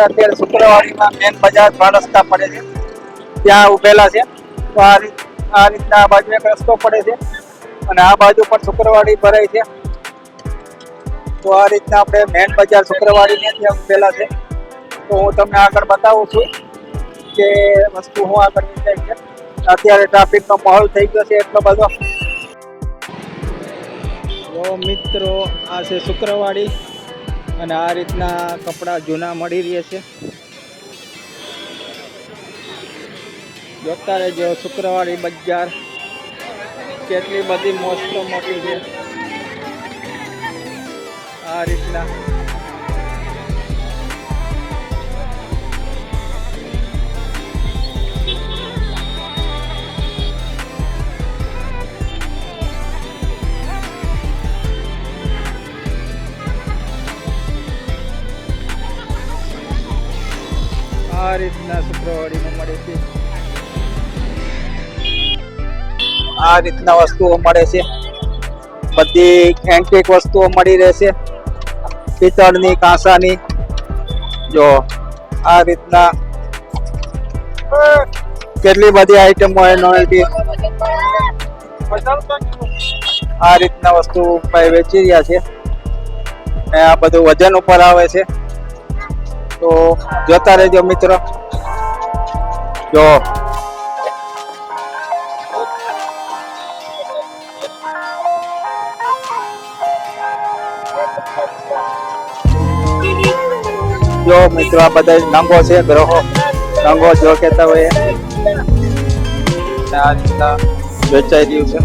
અત્યારે શુક્રવારીમાં મેન બજાર 3 રસ્તા પડે છે, ત્યાં ઉભેલા છે. તો આ રીતના આ બાજુ એક રસ્તો પડે છે અને આ બાજુ પણ શુક્રવારી ભરાય છે. તો આ રીતના આપણે મેન બજાર શુક્રવારીને ત્યાં ઉભેલા છે. તો હું તમને આગળ બતાવું છું કે વસ્તુ હું આગળ વેચાય છે. અત્યારે ટ્રાફિકનો માહોલ થઈ ગયો છે એટલો બધો. તો મિત્રો આ છે શુક્રવારી અને આ રીતના કપડાં જૂના મળી રહ્યા છે. જોતા રહેજો શુક્રવારી બજાર કેટલી બધી મસ્ત મોટી છે. આ રીતના શુક્રવારીમાં મળે છે. આ રીતના વસ્તુઓ મળે છે. બધી એન્ટિક વસ્તુઓ મળી રહેશે, પિત્તળની, કાંસાની. જો આ રીતના કેટલી બધી આઈટમો હોય નોવેલ્ટી. આ રીતના વસ્તુ વેચી રહ્યા છે. આ બધું વજન ઉપર આવે છે. તો જોતા રહેજો મિત્રો. જો મિત્રો આ બધા રંગો છે, ગ્રહો રંગો જો કેતા હોય આ રીતના વેચાઈ રહ્યું છે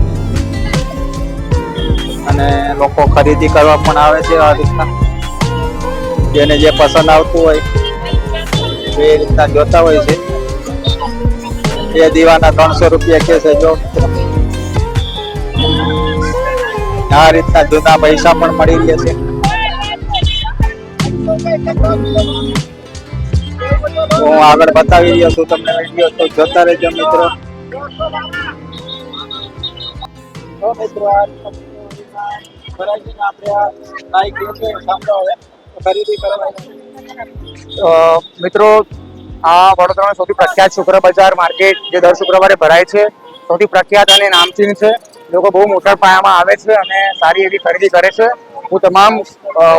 અને લોકો ખરીદી કરવા પણ આવે છે. આ રીતના જેને જે પસંદ આવતું હોય એ રીતના જોતા હોય છે. એ દીવાના 300 રૂપિયા કે છે. જો આ રીતના જૂના પૈસા પણ મળી રહ્યા છે. હું આગળ બતાવી રહ્યો છું તમને વિડીયો, તો જોતા રહેજો મિત્રો. મિત્રો આ વડોદરાનો સૌથી પ્રખ્યાત શુક્ર બજાર માર્કેટ જે દર શુક્રવારે ભરાય છે, સૌથી પ્રખ્યાત અને નામચીન છે. લોકો બહુ મોટા પાયામાં આવે છે અને સારી એવી ખરીદી કરે છે. હું તમામ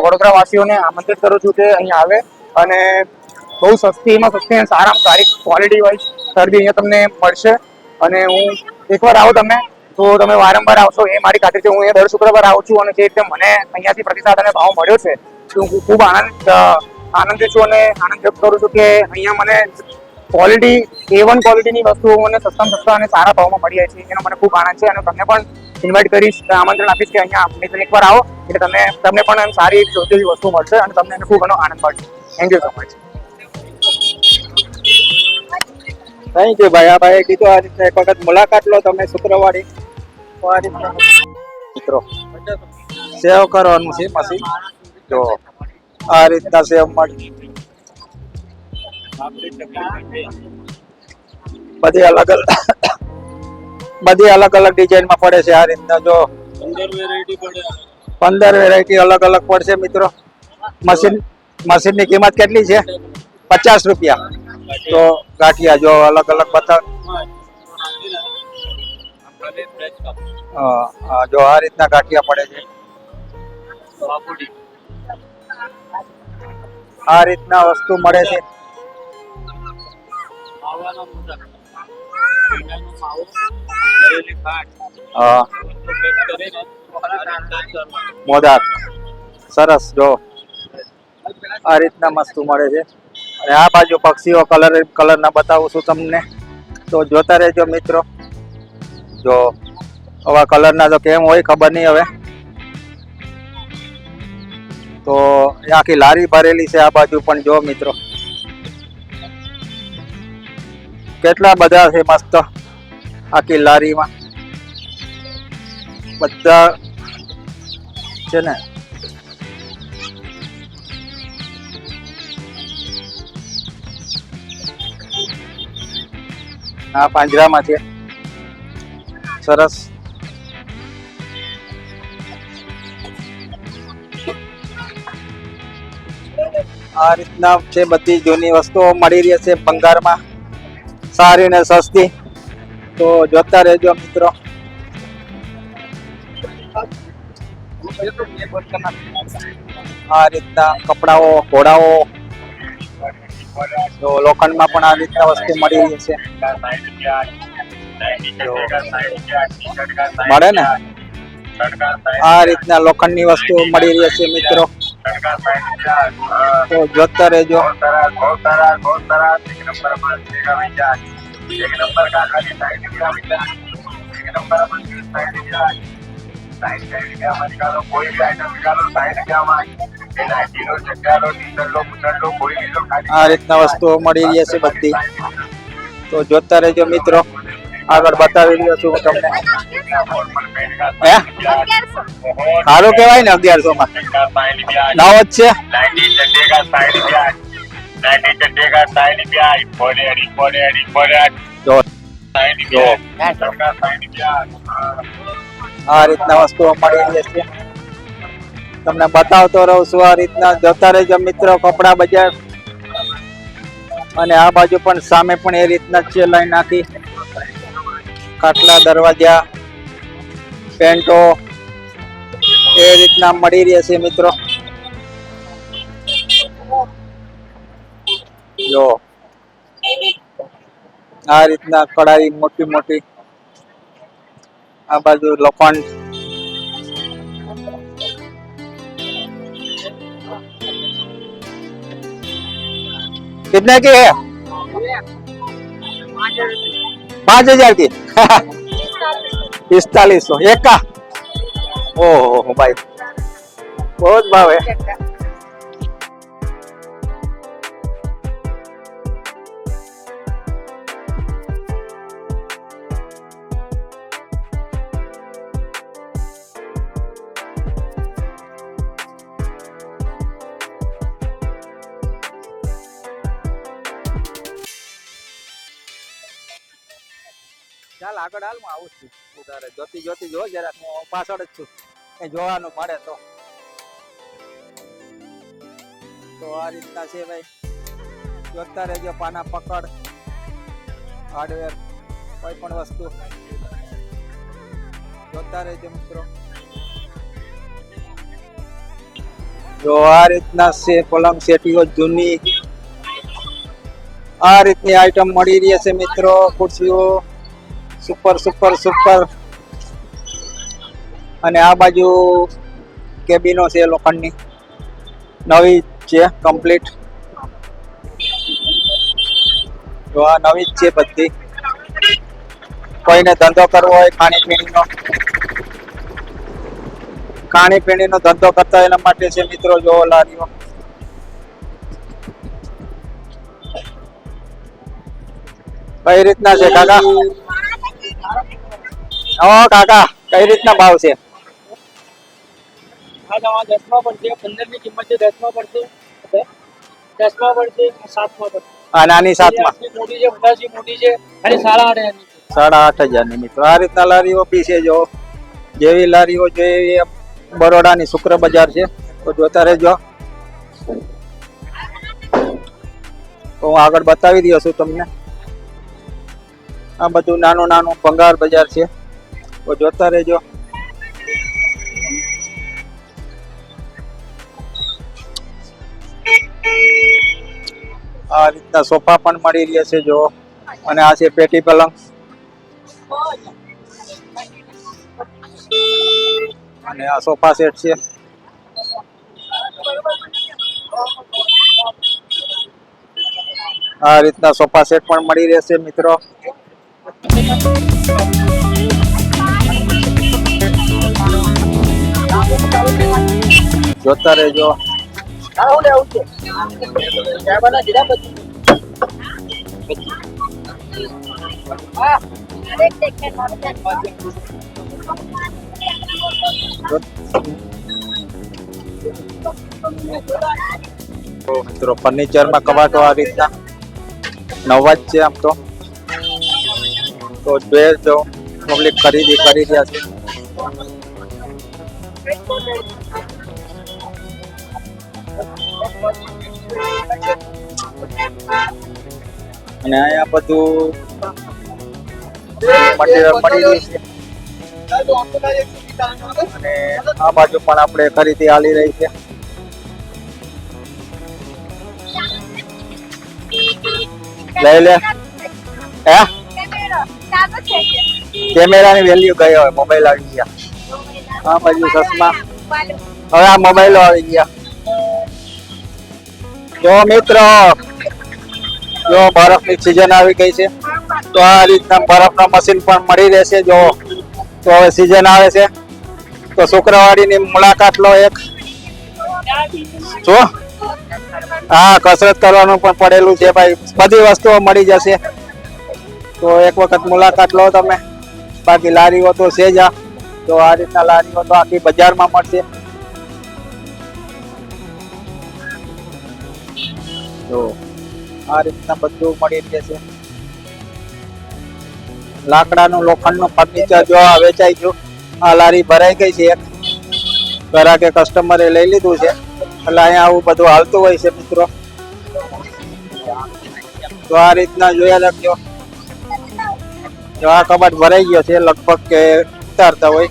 વડોદરા વાસીઓને આમંત્રિત કરું છું કે અહીં આવે અને બહુ સસ્તીમાં સસ્તી અને સારામાં સારી ક્વોલિટી વાઇઝ ખરીદી અહીંયા તમને મળશે. અને હું એકવાર આવો તમે તો તમે વારંવાર આવશો એ મારી ખાતરી છે. હું અહીંયા દર શુક્રવાર આવું છું અને જે રીતે મને અહીંયાથી પ્રતિસાદ અને ભાવ મળ્યો છે હું ખૂબ આનંદિત છું અને આનંદ વ્યક્ત કરું છું કે અહીંયા મને ક્વોલિટી A1 ક્વોલિટીની વસ્તુઓ મને સસ્તા અને સારા ભાવમાં મળી જાય છે. એનો મને ખૂબ આનંદ છે અને તમને પણ ઇન્વાઇટ કરીશ, આમંત્રણ આપીશ કે અહીંયા મિત્ર એકવાર આવો એટલે તમને પણ સારી જોઈતી વસ્તુ મળશે અને તમને ખૂબ ઘણો આનંદ મળશે. Thank you so much. Thank you ભાઈ. આ ભાઈએ કીધું આ રીતના એક વખત મુલાકાત લો તમે શુક્રવારે. આ રીતના મિત્રો સેવ કરવાનું છે મશીન. જો આ રીતના સેવ મળી બધી અલગ અલગ ડિઝાઇનમાં પડે છે. આ રીતના જો 15 વેરાયટી અલગ અલગ પડશે મિત્રો. મશીનની કિંમત કેટલી છે? 50 રૂપિયા. તો ગાંઠિયા જો અલગ અલગ બતાવ. જો આ રીતના ગાંઠિયા પડે છે. આ રીતના વસ્તુ મળે છે. મોદક સરસ. જો આ રીતના વસ્તુ મળે છે. અને આ બાજુ પક્ષીઓ કલર ના બતાવું છું તમને, તો જોતા રહેજો મિત્રો. જો આવા કલર ના તો કેમ હોય ખબર નહીં હવે. તો આખી લારી ભરેલી છે આ બાજુ પણ. જો મિત્રો કેટલા બધા છે મસ્ત આખી લારીમાં બધા છે ને. આ પાંજરામાં છે સરસ. આ રીતના છે બધી જૂની વસ્તુઓ મળી રહી છે ભંગારમાં, સારી ને સસ્તી. તો જોતા રહેજો મિત્રો. આ રીતના કપડાઓ, ઘોડાઓ, તો લોખંડમાં પણ આ રીતના વસ્તુ મળી રહી છે. મળે ને આ રીતના લોખંડની વસ્તુ મળી રહી છે મિત્રો. તો જોતા રહેજો. આ રીતના વસ્તુઓ મળી રહી છે બધી. તો જોતા રહેજો મિત્રો. આગળ બતાવી રહ્યો છું હું તમને. હે સારું કેવાય ને 1100 માં નવ જ છે. આ રીતના વસ્તુઓ મળી રહી છે. તમને બતાવતો રહું છું. આ રીતના જોતા રહેજો મિત્રો. કપડા બજાર અને આ બાજુ પણ સામે પણ એ રીતના છે લાઈન નાખી. ખાટલા, દરવાજા, પેન્ટો એ રીતના મળી રહી છે મિત્રો. જો આ રીતના કડાઈ મોટી મોટી. આ બાજુ લોખંડ. कितने की है? 5000 की 4500 एक का. ओह भाई बहुत भाव है. ચાલ આગળ હાલ, હું આવું છું. ઉધારે જોતી જોતી જો જરાક, હું પાછળ જ છું. કઈ જોવાનું મળે તો. આ રીતના છે ભાઈ. જોતા રહેજો. પાના પકડ, હાર્ડવેર, કોઈ પણ વસ્તુ જોતા રહેજો મિત્રો. જો આ રીતના છે પલંગ સેટીઓ જૂની. આ રીતની આઈટમ મળી રહી છે મિત્રો. ખુરશીઓ સુપર સુપર સુપર. અને આ બાજુ કેબિનો છે લોખંડની, નવી છે કમ્પ્લીટ. તો આ નવી જ છે બધી. કોઈને ધંધો કરવો હોય ખાણીપીણીનો ધંધો કરતા એના માટે છે મિત્રો. જો લારીઓ. કઈ રીતના છે કાકા? કાકા કઈ રીતના ભાવ છે? 10 માં પડશે, 15 ની કિંમત છે. 10 માં પડશે, 10 માં પડશે, 7 માં પડશે. આ નાની 7 માં મોટી છે, બધાથી મોટી છે અને 8.5 ની. 8.5 ની મિત્રો. આ રીતના લારીઓ બી છે. જો જેવી લારીઓ જોઈએ બરોડાની શુક્ર બજાર છે. તો જોતા રહેજો. તો હું આગળ બતાવી દઉં છું તમને. આ બધું નાનું નાનું ભંગાર બજાર છે. તો જોતા રહેજો. આ રીતના સોફા પણ મળી રહ્યા છે જો. અને આ છે પેટી પલંગ. અને આ સોફા સેટ છે. આ રીતના સોફા સેટ પણ મળી રહેશે મિત્રો. જોતા રહેજો. મિત્રો ફર્નિચરમાં કબાટો આ રીતના નવા જ છે આમ તો. બે જો પબ્લિક ખરીદી કરી રહ્યા છે. અને અહીંયા બધું મટીરિયલ મળી રહ્યું છે. અને આ બાજુ પણ આપણે ખરીદી હાલી રહી છે. લઈ લે. હે કેમેરાની વેલ્યુ ગઈ હોય, મોબાઈલ આવી ગયા. આ બાજુ ચશ્મા, હવે આ મોબાઈલો આવી ગયા. જો મિત્રો, જો બરફની સિઝન આવી ગઈ છે, તો આ રીતના બરફના મશીન પણ મળી રહેશે. જો તો હવે સિઝન આવે છે, તો શુક્રવારીની મુલાકાત લો એક. જો હા, કસરત કરવાનું પણ પડેલું છે ભાઈ, બધી વસ્તુઓ મળી જશે. તો એક વખત મુલાકાત લો તમે. બાકી લારીઓ તો છે જ. તો આ રીતના લારીઓ તો આખી બજારમાં મળશે. તો આ રીતના બધું મળી રહેશે. લાકડાનું લોખંડનું ફર્નિચર જો આ વેચાઈ ગયું. આ લારી ભરાઈ ગઈ છે. એક ગ્રાહકે કસ્ટમરે લઈ લીધું છે, એટલે અહીંયા આવું બધું હાલતું હોય છે મિત્રો. તો આ રીતના જોયા રાખજો. જો આ કબાટ ભરાઈ ગયો છે લગભગ, કે ઉતારતા હોય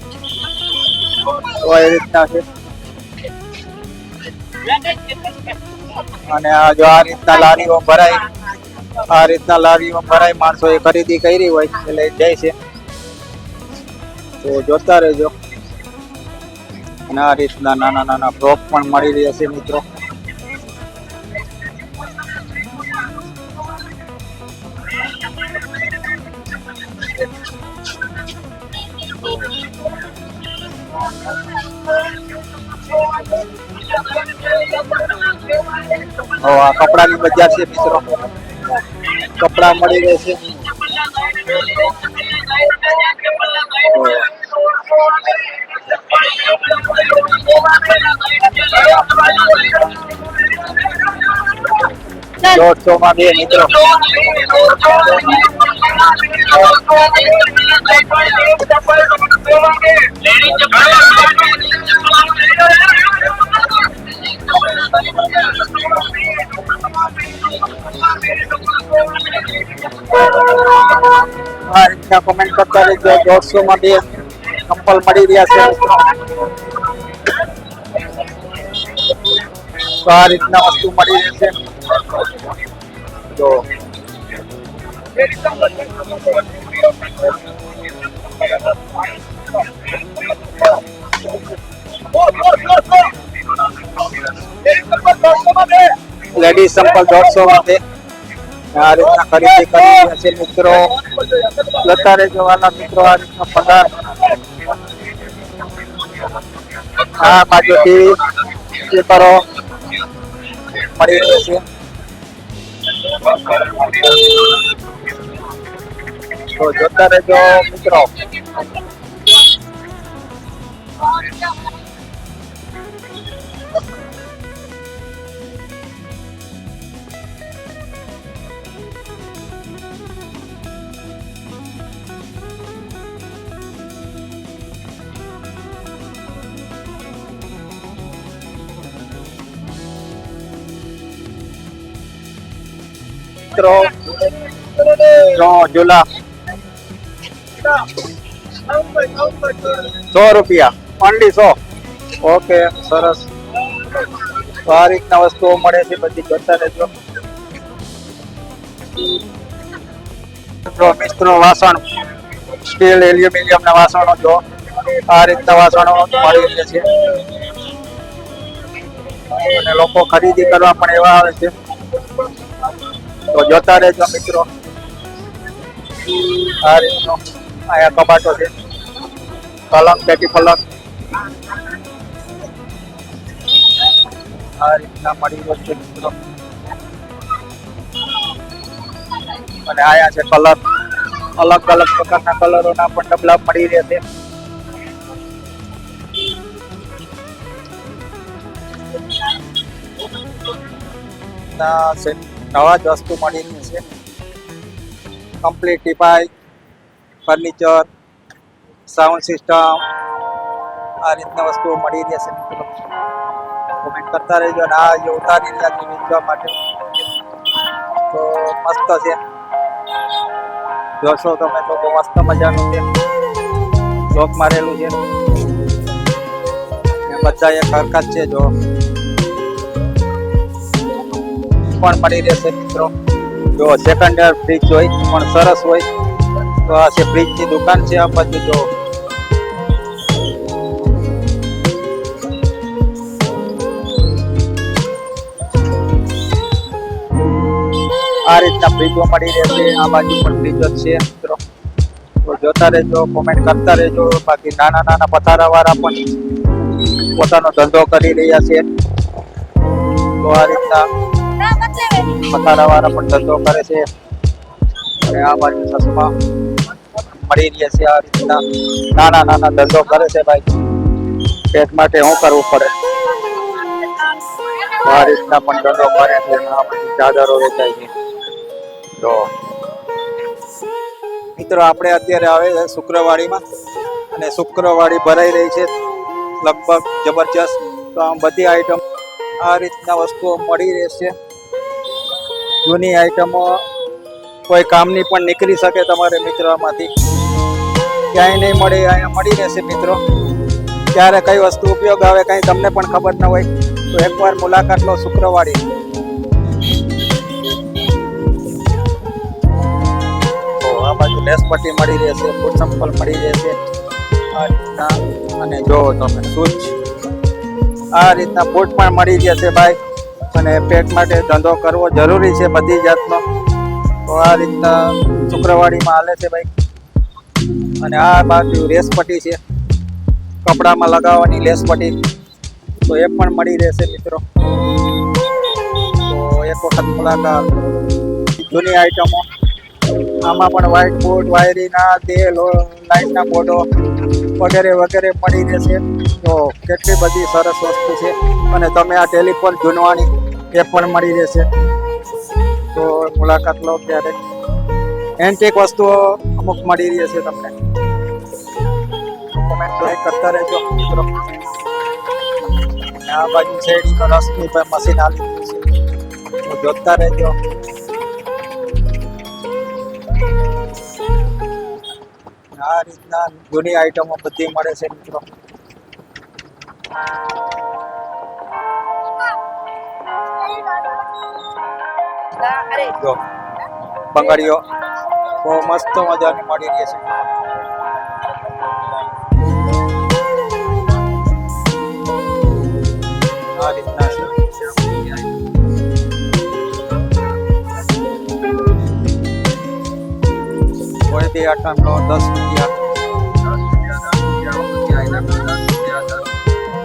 તો એ રીતના છે. અને આ જો આ રીતના લારીઓ ભરાય, આ રીતના લારીઓ ભરાય, માણસો એ ખરીદી કરી હોય એટલે જાય છે. તો જોતા રહેજો. અને આ રીતના નાના નાના ફ્રોક પણ મળી રહ્યા છે મિત્રો. આ કપડાની બજાર છે મિત્રો. કપડા મળી રહેશે. દોઢસો માં બે મિત્રો. આ રીતના કોમેન્ટ કરતા રહેજો. 150 માં બે ચંપલ મળી રહ્યા છે. તો આ રીતના વસ્તુ મળી રહેશે. તો લેડીઝ ચંપલ 150 માં બે. આ રીતના ખરીદી કરી રહ્યા છે મિત્રો. જતા રહેજો વાલા મિત્રો. આ રીતના પગાર આ બાજુ ટીવી કરો મળી રહેશે. તો જોતા રહેજો મિત્રો. મિત્રો ઝૂલા 100 રૂપિયા, ઓનલી 100. ઓકે, સરસ. તો આ રીતના વસ્તુઓ મળે છે બધી. જોતા રહેજો મિત્રો. વાસણ, સ્ટીલ, એલ્યુમિનિયમ ના વાસણો જો આ રીતના વાસણો મળી રહે છે. અને લોકો ખરીદી કરવા પણ એવા આવે છે. તો જોતા રહેજો મિત્રો. આ રીતનો અહીંયા કબાટો છે. પલંગ, પેટી પલંગ આ રીતના મળી રહ્યો છે મિત્રો. અને આયા છે કલર, અલગ અલગ પ્રકારના કલરોના પણ ડબલા મળી રહે છે. નવા જ વસ્તુ મળી રહી છે. Complete teapoy, furniture, sound system આ રીતના વસ્તુઓ મળી રહી છે મિત્રો. તો કોમેન્ટ કરતા રહેજો. અને આ જે ઉતારી રહ્યા છે વેચવા માટે તો મસ્ત છે, જોશો તમે તો બહુ મસ્ત મજાનું છે. લોક મારેલું છે ને બધા એક હરકત છે. જો પણ મળી રહેશે મિત્રો. જો સેકન્ડ હેન્ડ ફ્રીજ હોય પણ સરસ હોય તો આ છે ફ્રીજની દુકાન છે. આ બાજુ જો આ રીતના ફ્રીજો મળી રહેશે. આ બાજુ પણ ફ્રીજો જ છે મિત્રો. તો જોતા રહેજો, કોમેન્ટ કરતા રહેજો. બાકી નાના નાના પથારાવાળા પણ પોતાનો ધંધો કરી રહ્યા છે. તો આ રીતના પથારાવાળા પણ ધંધો કરે છે. અને આ બાજુ ચશ્મા મળી રહ્યા છે. આ રીતના નાના નાના ધંધો કરે છે ભાઈ. પેટ માટે શું કરવું પડે, તો આ રીતના પણ ધંધો કરે છે. આ બધી ચાદરો વેચાય છે. તો મિત્રો આપણે અત્યારે આવે છે શુક્રવાડીમાં, અને શુક્રવાડી ભરાઈ રહી છે લગભગ જબરજસ્ત. તો આમ બધી આઈટમ આ રીતના વસ્તુઓ મળી રહેશે. જૂની આઈટમો કોઈ કામની પણ નીકળી શકે તમારે મિત્રમાંથી. ક્યાંય નહીં મળે, અહીંયા મળી રહેશે મિત્રો. ક્યારે કઈ વસ્તુ ઉપયોગ આવે કંઈ તમને પણ ખબર ન હોય તો એકવાર મુલાકાત લો શુક્રવાડી. તો આ બાજુ લેસ પટ્ટી મળી રહેશે, ફૂટ ચંપલ મળી રહેશે આ રીતના. અને જો તમે શૂઝ આ રીતના બૂટ પણ મળી જશે ભાઈ. અને પેટ માટે ધંધો કરવો જરૂરી છે બધી જાતનો. તો આ રીતના શુક્રવાડીમાં હાલે છે ભાઈ. અને આ બાજુ લેસ પટ્ટી છે, કપડામાં લગાવવાની લેસ પટ્ટી, તો એ પણ મળી રહેશે મિત્રો. તો એક વખત મુલાકાત. જૂની આઈટમો આમાં પણ વ્હાઇટ બોર્ડ, વાયરીના તેલ, લાઇટના બોર્ડો વગેરે વગેરે મળી રહેશે. તો કેટલી બધી સરસ વસ્તુ છે. અને તમે આ ટેલિફોન જૂનવાણી એ પણ મળી રહેશે. તો મુલાકાત લો ત્યારે. એન્ટિક વસ્તુઓ અમુક મળી રહેશે તમને. કોમેન્ટ લાઈક કરતા રહેજો મિત્રો. આ બાજુ શેરડીનો રસની પણ મશીન આવી ગયું છે, તો જોતા રહેજો. આ રીતના જૂની આઈટમો બધી મળે છે મિત્રો. જો બંગડીઓ બહુ મસ્ત મજાની મળી રહી છે. આ રીતના છે. કોઈ બી આઈટમનો 10 રૂપિયા.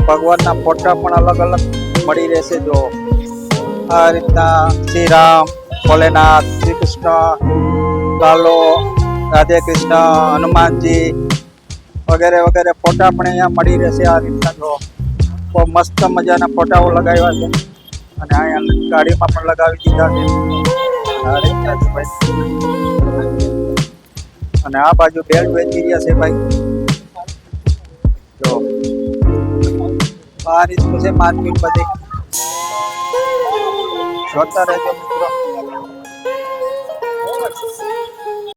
ભગવાનના ફોટા પણ અલગ અલગ મળી રહેશે. જો આ રીતના શ્રી રામ, ભોલેનાથ, શ્રી કૃષ્ણ, લાલો, રાધે કૃષ્ણ, હનુમાનજી વગેરે વગેરે ફોટા પણ અહીંયા મળી રહેશે. આ રીતના જો બહુ મસ્ત મજાના ફોટાઓ લગાવ્યા છે. અને અહીંયા ગાડીમાં પણ લગાવી દીધા છે. આ રીતના છે ભાઈ. અને આ બાજુ બેલ્ટ વેચી રહ્યા છે ભાઈ. જો આ રીતનું છે માર્કેટ બધી. જોતા રહેજો મિત્રો.